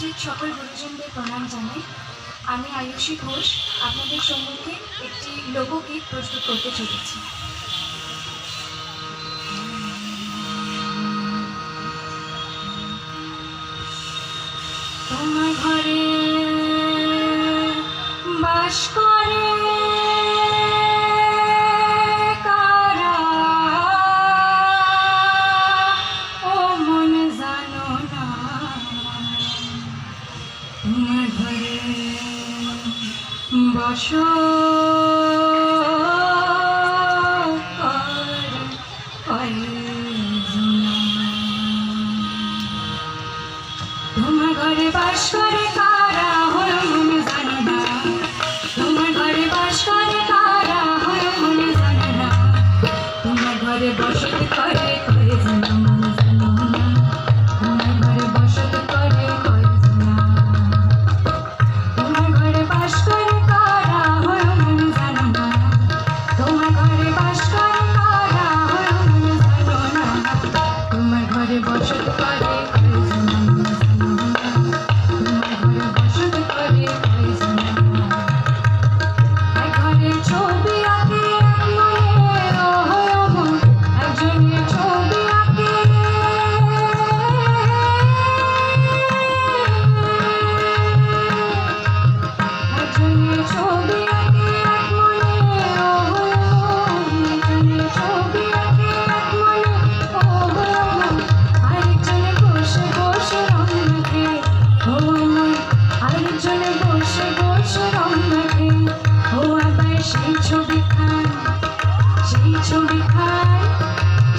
উপস্থিত সকল গুরুজনদের প্রণাম জানাই। আমি আয়ুষী ঘোষ আপনাদের সম্মুখে একটি লোকগীত প্রস্তুত করতে চলেছি। তোমার ঘরে বাস করে কারা, ও মন জানো না? তোমার ঘরে বসো তোমার ঘরে বাস করে কারা, হয় মনে জানো না? তোমার ঘরে বাস করে কারা, হয় মনে জানো না? তোমার ঘরে বসত করে কয়ে জানো মনে জানো না? তোমার ঘরে বসত করে কয়ে জানো? তোমার ঘরে বাস করে কারা, হয় মনে জানো না? তোমার ঘরে বাস করে কারা, হয় মনে জানো না? তোমার ঘরে বসত করে কয়ে জানো মনে জানো না? তোমার ঘরে বসত করে কয়ে জানো? এক ঘরে ছবি আঁকে এক মনে, ও হয় মন একজনের ছবি আঁকে। একজনের ছবি আঁকে এক মনে, ও হয় মন একজনের ছবি আঁকে এক মনে, ও হয় মন আরেকজনে বসে বসে রং মাখে, ও মন আরেকজনে বসে বসে রং মাখে। ও আবার সেই ছবি খান, সেই ছবি খায়,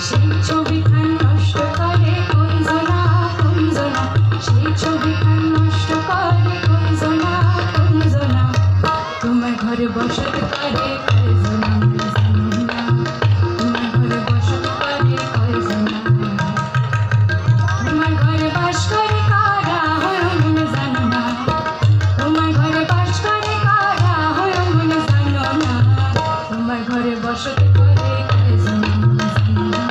সেই ছবি খান নষ্ট করে কোনজনা কোনজনা, সেই ছবি খান নষ্ট করে কোনজনা কোনজনা। তোমার ঘরে বসত করে কয়জনা মনে জানো না? তোমার ঘরে বসত করে কয়জনা? তোমার ঘরে বাস করে কারা, হয় মনে জানো না? তোমার ঘরে বাস করে কারা, হয় মনে জানো না? তোমার ঘরে বসত করে কয়জনা মনে জানো না?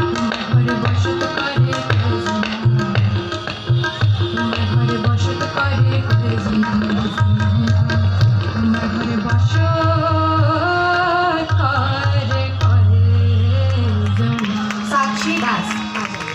তোমার ঘরে বসত করে কয়জনা? তোমার ঘরে বসত করে কয়জনা মনে জানো না? তোমার ঘরে বসত করে কয়জনা? সাক্ষী দাস।